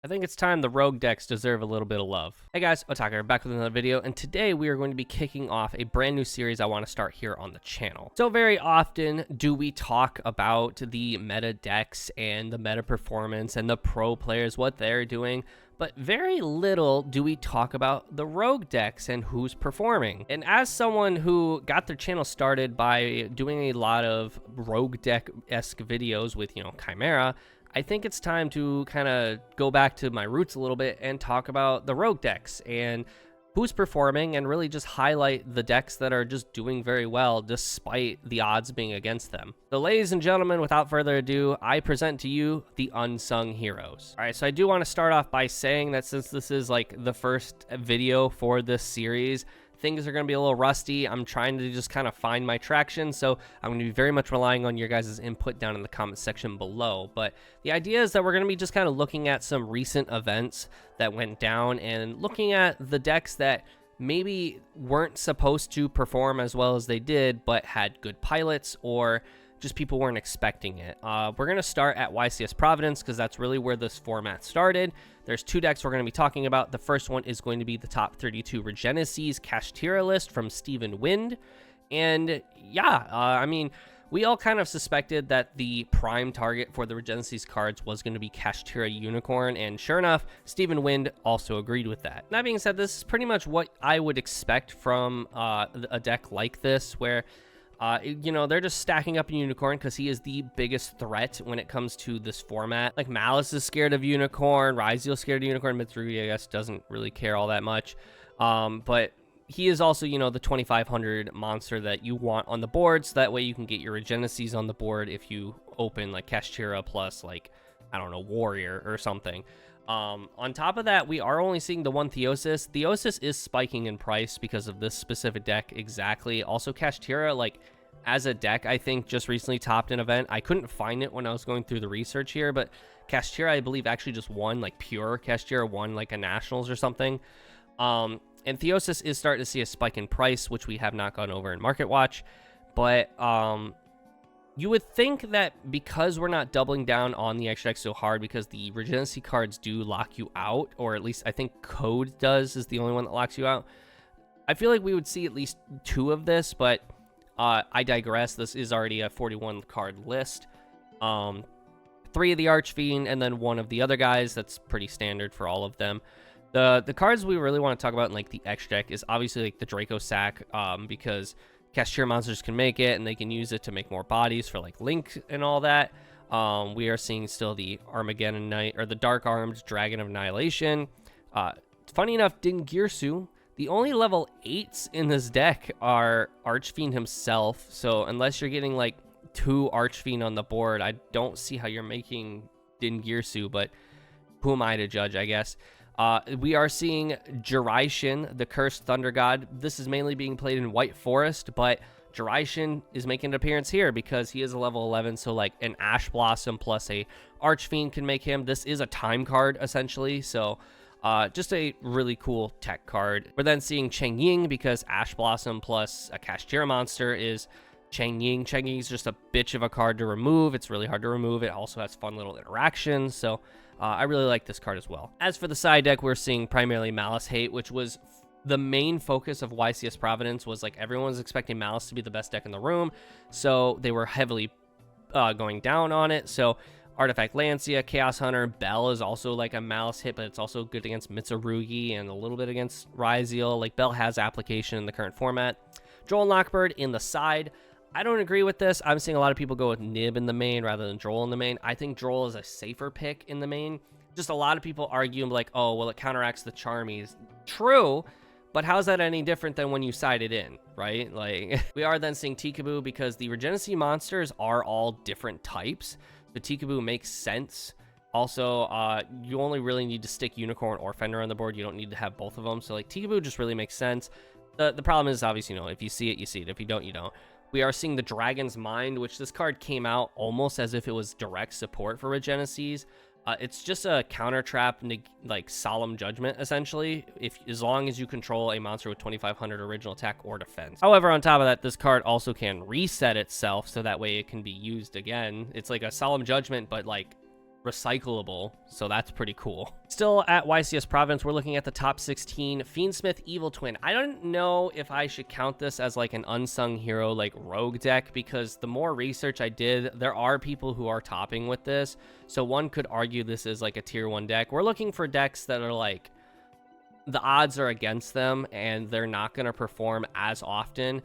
I think it's time the rogue decks deserve a little bit of love. Hey guys, Otaka back with another video, and today we are going to be kicking off a brand new series I want to start here on the channel. So very often do we talk about the meta decks and the meta performance and the pro players, what they're doing, but very little do we talk about the rogue decks and who's performing. And as someone who got their channel started by doing a lot of rogue deck-esque videos with, Chimera, I think it's time to kind of go back to my roots a little bit and talk about the rogue decks and who's performing, and really just highlight the decks that are just doing very well despite the odds being against them. So ladies and gentlemen, without further ado, I present to you the Unsung Heroes. All right, so I do want to start off by saying that since this is like the first video for this series, things are going to be a little rusty. I'm trying to just kind of find my traction, so I'm going to be very much relying on your guys' input down in the comment section below. But the idea is that we're going to be just kind of looking at some recent events that went down and looking at the decks that maybe weren't supposed to perform as well as they did, but had good pilots, or just people weren't expecting it. We're going to start at YCS Providence because that's really where this format started. There's two decks we're going to be talking about. The first one is going to be the top 32 Regenesis Kashtira list from Steven Wind. And yeah, I mean, we all kind of suspected that the prime target for the Regenesis cards was going to be Kashtira Unicorn, and sure enough, Steven Wind also agreed with that. That being said, this is pretty much what I would expect from a deck like this, where they're just stacking up a Unicorn because he is the biggest threat when it comes to this format. Like, Malice is scared of Unicorn, Ryzeal's scared of Unicorn, Mitsurugi, I guess, doesn't really care all that much. But he is also, the 2500 monster that you want on the board, so that way you can get your Regenesis on the board if you open, like, Kashtira plus, like, I don't know, Warrior or something. On top of that, we are only seeing the one Theosis. Theosis is spiking in price because of this specific deck exactly. Also, Kashtira, like, as a deck, I think just recently topped an event. I couldn't find it when I was going through the research here, but Kashtira, I believe, actually just won, like, pure Kashtira won, like, a Nationals or something. And Theosis is starting to see a spike in price, which we have not gone over in Market Watch. But, you would think that because we're not doubling down on the extra deck so hard, because the Regency cards do lock you out, or at least I think Code does, is the only one that locks you out. I feel like we would see at least two of this, but I digress. This is already a 41 card list. 3 of the Archfiend, and then 1 of the other guys. That's pretty standard for all of them. The cards we really want to talk about in, like, the extra deck is obviously, like, the Draco Sack, because Kashtira monsters can make it, and they can use it to make more bodies for, like, Link and all that. We are seeing still the Armageddon Knight, or the Dark Armed Dragon of Annihilation. Funny enough, Dingirsu, the only level 8s in this deck are Archfiend himself, so unless you're getting, like, 2 Archfiend on the board, I don't see how you're making Dingirsu, but who am I to judge, I guess. We are seeing Jiraishin, the Cursed Thunder God. This is mainly being played in White Forest, but Jiraishin is making an appearance here because he is a level 11, so, like, an Ash Blossom plus a Archfiend can make him. This is a time card, essentially, so just a really cool tech card. We're then seeing Cheng Ying because Ash Blossom plus a Kashtira monster is Cheng Ying. Cheng Ying is just a bitch of a card to remove. It's really hard to remove. It also has fun little interactions, so I really like this card as well. As for the side deck, we're seeing primarily Malice Hate, which was the main focus of YCS Providence. Was like, everyone was expecting Malice to be the best deck in the room, so they were heavily going down on it. So Artifact Lancia, Chaos Hunter, Bell is also like a Malice hit, but it's also good against Mitsurugi and a little bit against Ryzeal. Like, Bell has application in the current format. Droll and Lockbird in the side. I don't agree with this. I'm seeing a lot of people go with Nib in the main rather than Droll in the main. I think Droll is a safer pick in the main. Just a lot of people argue, like, oh, well, it counteracts the Charmies. True, but how's that any different than when you side it in, right? Like, we are then seeing Tikaboo because the Regency monsters are all different types. The Tikaboo makes sense. Also, you only really need to stick Unicorn or Fender on the board. You don't need to have both of them. So, like, Tikaboo just really makes sense. The problem is, obviously, if you see it, you see it. If you don't, you don't. We are seeing the Dragon's Mind, which this card came out almost as if it was direct support for Regenesis. It's just a counter trap, like Solemn Judgment, essentially, as long as you control a monster with 2500 original attack or defense. However, on top of that, this card also can reset itself, so that way it can be used again. It's like a Solemn Judgment, but like recyclable, so that's pretty cool. Still at YCS Providence, we're looking at the top 16 Fiendsmith Evil Twin. I don't know if I should count this as like an unsung hero like rogue deck, because the more research I did, there are people who are topping with this, so one could argue this is like a tier 1 deck. We're looking for decks that are like the odds are against them and they're not going to perform as often.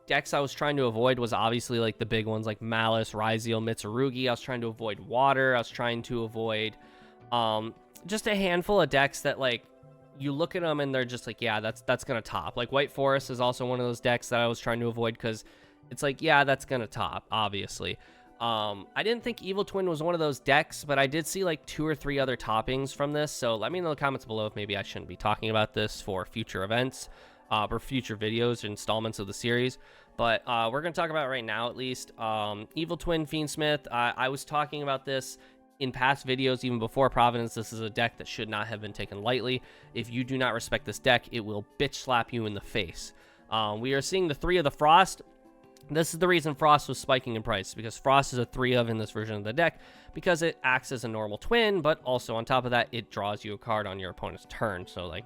Decks I was trying to avoid was obviously like the big ones like Malice, Ryzeal, Mitsurugi. I was trying to avoid Water. I was trying to avoid just a handful of decks that like you look at them and they're just like, yeah, that's gonna top. Like White Forest is also one of those decks that I was trying to avoid because it's like, yeah, that's gonna top, obviously. I didn't think Evil Twin was one of those decks, but I did see like 2 or 3 other toppings from this, so let me know in the comments below if maybe I shouldn't be talking about this for future events or future videos or installments of the series. But we're going to talk about it right now, at least. Evil Twin Fiendsmith, I was talking about this in past videos, even before Providence. This is a deck that should not have been taken lightly. If you do not respect this deck, it will bitch slap you in the face. We are seeing the 3 of the Frost. This is the reason Frost was spiking in price, because Frost is a 3 of in this version of the deck, because it acts as a normal twin, but also on top of that, it draws you a card on your opponent's turn. So, like,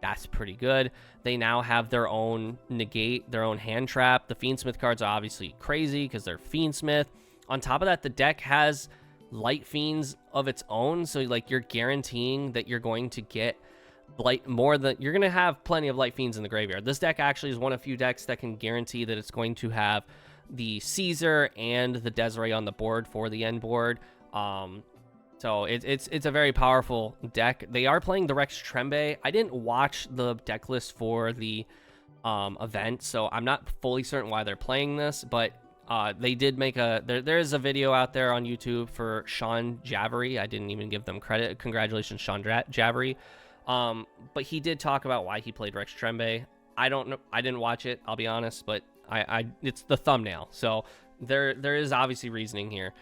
that's pretty good. They now have their own negate, their own hand trap. The Fiendsmith cards are obviously crazy because they're Fiendsmith. On top of that, the deck has light fiends of its own, so like you're guaranteeing that you're going to get you're going to have plenty of light fiends in the graveyard. This deck actually is one of few decks that can guarantee that it's going to have the Caesar and the Desiree on the board for the end board. So it's a very powerful deck. They are playing the Rex Trembe. I didn't watch the deck list for the event, so I'm not fully certain why they're playing this, but they did make there is a video out there on YouTube for Sean Javery. I didn't even give them credit. Congratulations, Sean Javery. But he did talk about why he played Rex Trembe. I don't know. I didn't watch it, I'll be honest, but it's the thumbnail. So there is obviously reasoning here.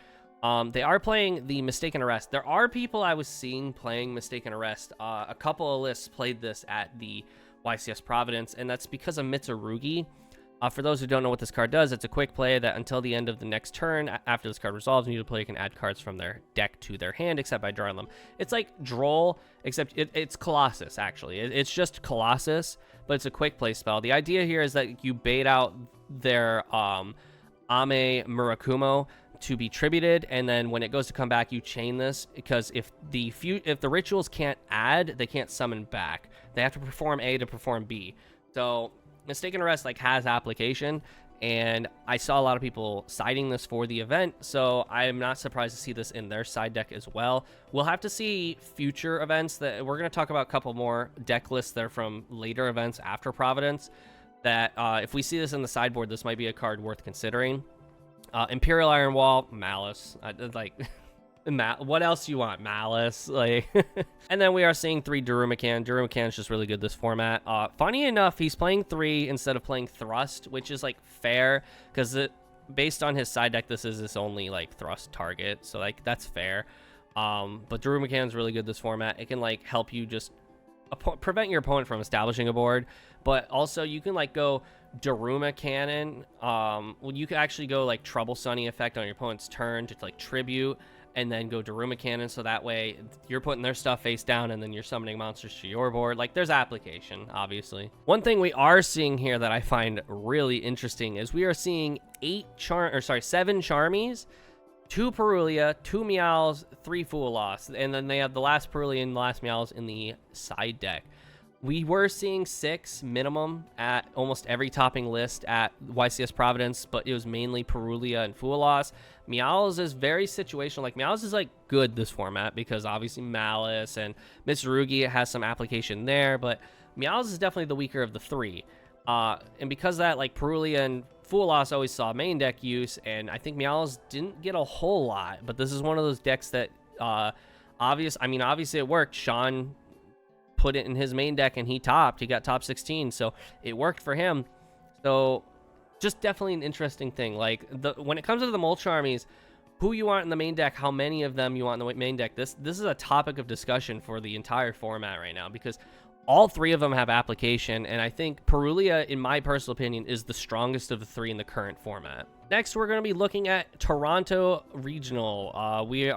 They are playing the Mistaken Arrest. There are people I was seeing playing Mistaken Arrest. A couple of lists played this at the YCS Providence, and that's because of Mitsurugi. For those who don't know what this card does, it's a quick play that until the end of the next turn, after this card resolves, new player can add cards from their deck to their hand, except by drawing them. It's like Droll, except it's Colossus, actually. It's just Colossus, but it's a quick play spell. The idea here is that you bait out their Ame Murakumo to be tributed, and then when it goes to come back, you chain this, because if the rituals can't add, they can't summon back. They have to perform A to perform B. So Mistaken Arrest like has application, and I saw a lot of people citing this for the event, so I'm not surprised to see this in their side deck as well. We'll have to see future events. That we're going to talk about a couple more deck lists that are from later events after Providence, that if we see this in the sideboard, this might be a card worth considering. Imperial Iron Wall, Malice, what else you want? Malice, like. And then we are seeing 3 Darumacan. Darumacan is just really good this format. Funny enough, he's playing 3 instead of playing Thrust, which is like fair, because based on his side deck, this is his only like Thrust target, so like that's fair. But Darumacan is really good this format. It can like help you just prevent your opponent from establishing a board, but also you can like go Daruma Cannon. Well, you can actually go like Trouble Sunny effect on your opponent's turn to like tribute, and then go Daruma Cannon, so that way you're putting their stuff face down and then you're summoning monsters to your board. Like, there's application, obviously. One thing we are seeing here that I find really interesting is we are seeing 7 Charmies, 2 Perulia, 2 Meows, 3 Foolos, and then they have the last Perulia and the last Meows in the side deck. We were seeing 6 minimum at almost every topping list at YCS Providence, but it was mainly Perulia and Foolos. Meows is very situational. Like, Meows is like good this format because obviously Malice and Mitsurugi has some application there, but Meows is definitely the weaker of the 3. And because of that, like, Perulia and Foolos always saw main deck use, and I think Meows didn't get a whole lot, but this is one of those decks that obviously it worked. Sean put it in his main deck and he got top 16, so it worked for him. So just definitely an interesting thing. Like, when it comes to the Mulch armies, who you want in the main deck, how many of them you want in the main deck, this is a topic of discussion for the entire format right now, because all 3 of them have application, and I think Perulia, in my personal opinion, is the strongest of the 3 in the current format. Next, we're going to be looking at Toronto Regional. We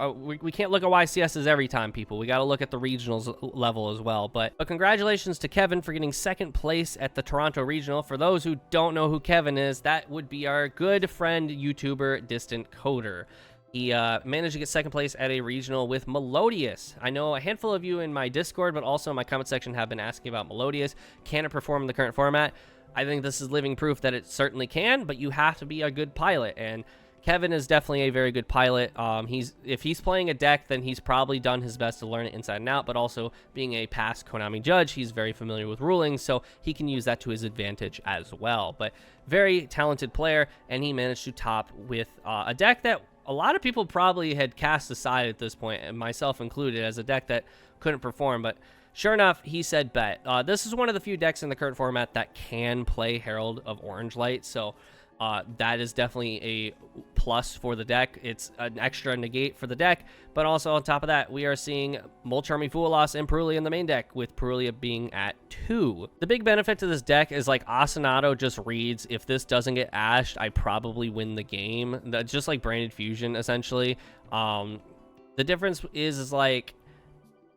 can't look at YCSs every time, people. We got to look at the regionals level as well. But congratulations to Kevin for getting second place at the Toronto Regional. For those who don't know who Kevin is, that would be our good friend, YouTuber, Distant Coder. He managed to get second place at a regional with Melodious. I know a handful of you in my Discord, but also in my comment section have been asking about Melodious. Can it perform in the current format? I think this is living proof that it certainly can, but you have to be a good pilot, and Kevin is definitely a very good pilot. If he's playing a deck, then he's probably done his best to learn it inside and out, but also being a past Konami judge, he's very familiar with rulings, so he can use that to his advantage as well. But very talented player, and he managed to top with a deck that a lot of people probably had cast aside at this point, and myself included, as a deck that couldn't perform, but sure enough, he said bet. This is one of the few decks in the current format that can play Herald of Orange Light, so that is definitely a plus for the deck. It's an extra negate for the deck, but also on top of that, we are seeing Molcharmy Fualas and Perulia in the main deck, with Perulia being at 2. The big benefit to this deck is, like, Asinato just reads, if this doesn't get ashed, I probably win the game. That's just like Branded Fusion, essentially. The difference is like,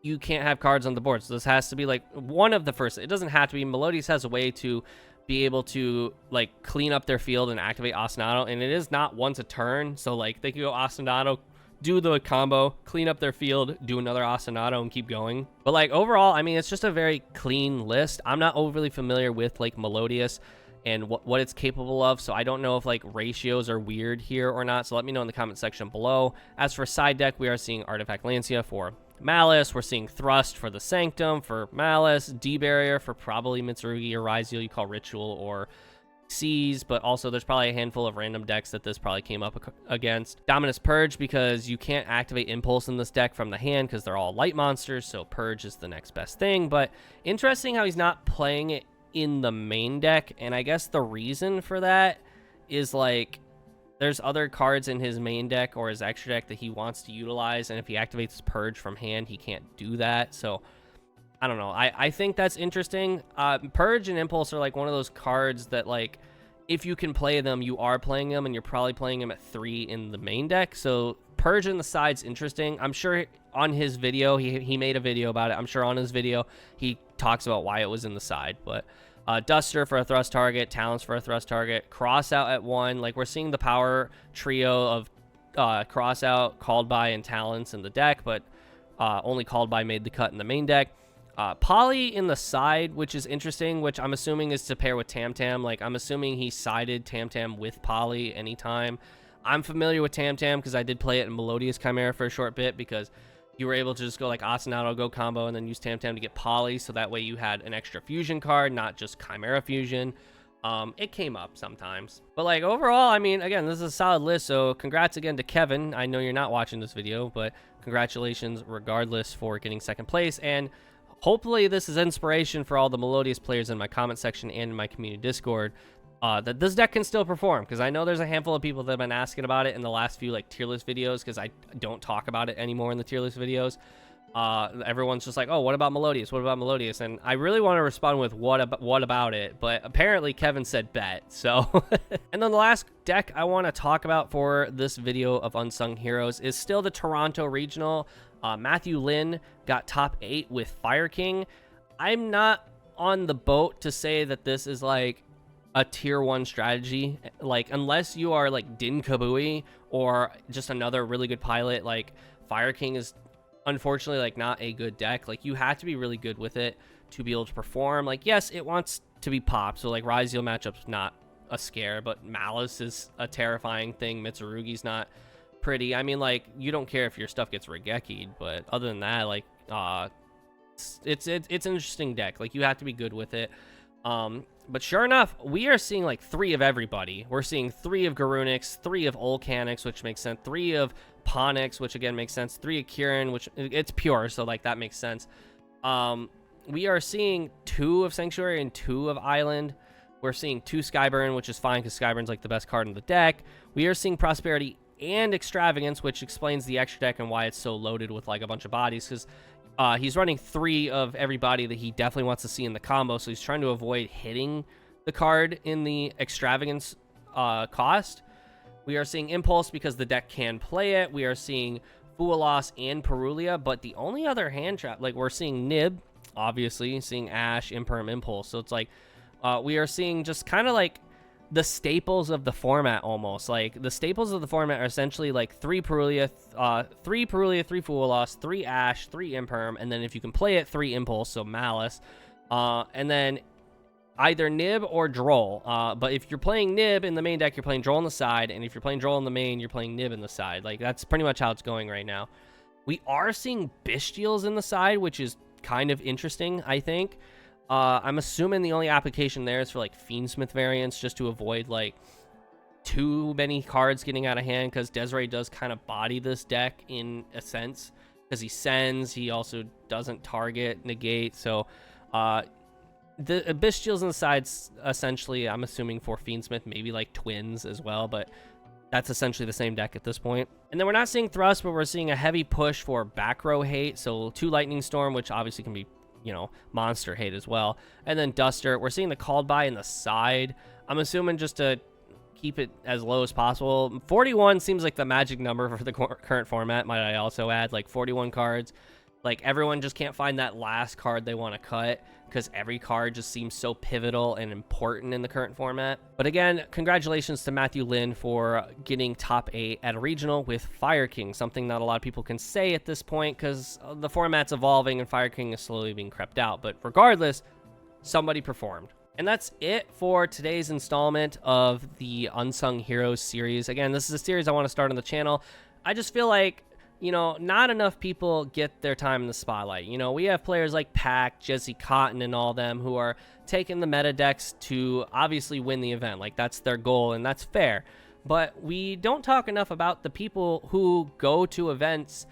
you can't have cards on the board, so this has to be like one of the first. It doesn't have to be. Melodious has a way to be able to like clean up their field and activate Asinato, and it is not once a turn, so like they can go Asinato, do the combo, clean up their field, do another Asinato, and keep going. But like overall, I mean, it's just a very clean list. I'm not overly familiar with like Melodious and what it's capable of, so I don't know if like ratios are weird here or not, so let me know in the comment section below. As for side deck, we are seeing Artifact Lancia for Malice, we're seeing Thrust for the Sanctum for Malice, D-Barrier for probably Mitsurugi or Raizio, you call Ritual or Seize, but also there's probably a handful of random decks that this probably came up against. Dominus Purge, because you can't activate Impulse in this deck from the hand because they're all light monsters, so Purge is the next best thing. But interesting how he's not playing it in the main deck, and I guess the reason for that is like there's other cards in his main deck or his extra deck that he wants to utilize, and if he activates Purge from hand, he can't do that. So I don't know. I think that's interesting. Purge and Impulse are like one of those cards that, like, if you can play them, you are playing them, and you're probably playing them at 3 in the main deck. So Purge in the side's interesting. I'm sure on his video, he made a video about it. I'm sure on his video he talks about why it was in the side, but Duster for a thrust target, Talents for a thrust target, Cross Out at 1. Like, we're seeing the power trio of Cross Out, Called By, and Talents in the deck, but only Called By made the cut in the main deck. Poly in the side, which is interesting, which I'm assuming is to pair with Tam Tam. Like, I'm assuming he sided Tam Tam with Poly anytime. I'm familiar with Tam Tam because I did play it in Melodious Chimera for a short bit, because you were able to just go like Asinato, go combo, and then use Tam Tam to get Poly, so that way you had an extra fusion card, not just Chimera Fusion. It came up sometimes. But like overall, I mean, again, this is a solid list, so congrats again to Kevin. I know you're not watching this video, but congratulations regardless for getting second place, and hopefully this is inspiration for all the Melodious players in my comment section and in my community Discord, that this deck can still perform, because I know there's a handful of people that have been asking about it in the last few like tier list videos, because I don't talk about it anymore in the tier list videos. Everyone's just like, oh, what about Melodious? What about Melodious? And I really want to respond with what about it, but apparently Kevin said bet, so. And then the last deck I want to talk about for this video of Unsung Heroes is still the Toronto Regional. Matthew Lin got top 8 with Fire King. I'm not on the boat to say that this is like a tier 1 strategy, like unless you are like Din Kabui or just another really good pilot. Like, Fire King is unfortunately like not a good deck. Like, you have to be really good with it to be able to perform. Like, yes, it wants to be popped, so like Raizio matchup's not a scare, but Malice is a terrifying thing. Mitsurugi's not pretty. I mean, like, you don't care if your stuff gets Regeki'd, but other than that, like, it's an interesting deck. Like, you have to be good with it. But sure enough, we are seeing like 3 of everybody. We're seeing 3 of Garunix, 3 of Olcanix, which makes sense, 3 of Ponix, which again makes sense, 3 of Kirin, which it's pure, so like that makes sense. We are seeing 2 of Sanctuary and 2 of Island. We're seeing 2 Skyburn, which is fine because Skyburn's like the best card in the deck. We are seeing Prosperity and Extravagance, which explains the extra deck and why it's so loaded with like a bunch of bodies, because he's running 3 of everybody that he definitely wants to see in the combo, so he's trying to avoid hitting the card in the Extravagance cost. We are seeing Impulse because the deck can play it. We are seeing Fualos and Perulia, but the only other hand trap, like we're seeing Nib, obviously, seeing Ash, Imperm, Impulse. So it's like we are seeing just kind of like the staples of the format almost. Like the staples of the format are essentially like 3 Perulia, 3 Fualos, 3 Ash, 3 Imperm, and then if you can play it, 3 Impulse, so Malice. And then either Nib or Droll. But if you're playing Nib in the main deck, you're playing Droll on the side, and if you're playing Droll in the main, you're playing Nib in the side. Like, that's pretty much how it's going right now. We are seeing Bestials in the side, which is kind of interesting, I think. I'm assuming the only application there is for, like, Fiendsmith variants, just to avoid, like, too many cards getting out of hand, because Desiree does kind of body this deck in a sense, because he sends, he also doesn't target, negate, so... the Bestials on the sides, essentially, I'm assuming for Fiendsmith, maybe like Twins as well, but that's essentially the same deck at this point. And then we're not seeing Thrust, but we're seeing a heavy push for back row hate, so 2 Lightning Storm, which obviously can be, you know, monster hate as well. And then Duster, we're seeing the Called By in the side. I'm assuming just to keep it as low as possible. 41 seems like the magic number for the current format, might I also add, like 41 cards. Like, everyone just can't find that last card they want to cut because every card just seems so pivotal and important in the current format. But again, congratulations to Matthew Lin for getting top 8 at a regional with Fire King, something not a lot of people can say at this point because the format's evolving and Fire King is slowly being crept out. But regardless, somebody performed. And that's it for today's installment of the Unsung Heroes series. Again, this is a series I want to start on the channel. I just feel like, you know, not enough people get their time in the spotlight. You know, we have players like Pac, Jesse Kotton, and all them who are taking the meta decks to obviously win the event. Like, that's their goal, and that's fair. But we don't talk enough about the people who go to events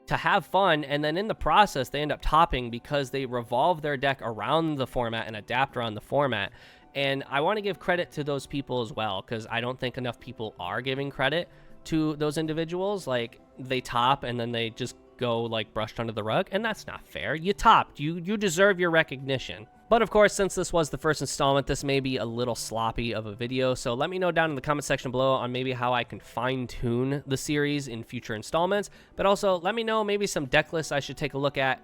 to have fun, and then in the process, they end up topping because they revolve their deck around the format and adapt around the format. And I want to give credit to those people as well, because I don't think enough people are giving credit to those individuals. Like, they top and then they just go like brushed under the rug, and that's not fair. You topped, you deserve your recognition. But of course, since this was the first installment, this may be a little sloppy of a video, so let me know down in the comment section below on maybe how I can fine-tune the series in future installments. But also let me know maybe some deck lists I should take a look at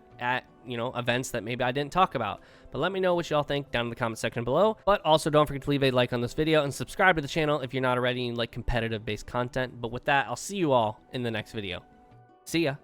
you know, events that maybe I didn't talk about. But let me know what y'all think down in the comment section below. But also don't forget to leave a like on this video and subscribe to the channel if you're not already in like competitive based content. But with that, I'll see you all in the next video. See ya.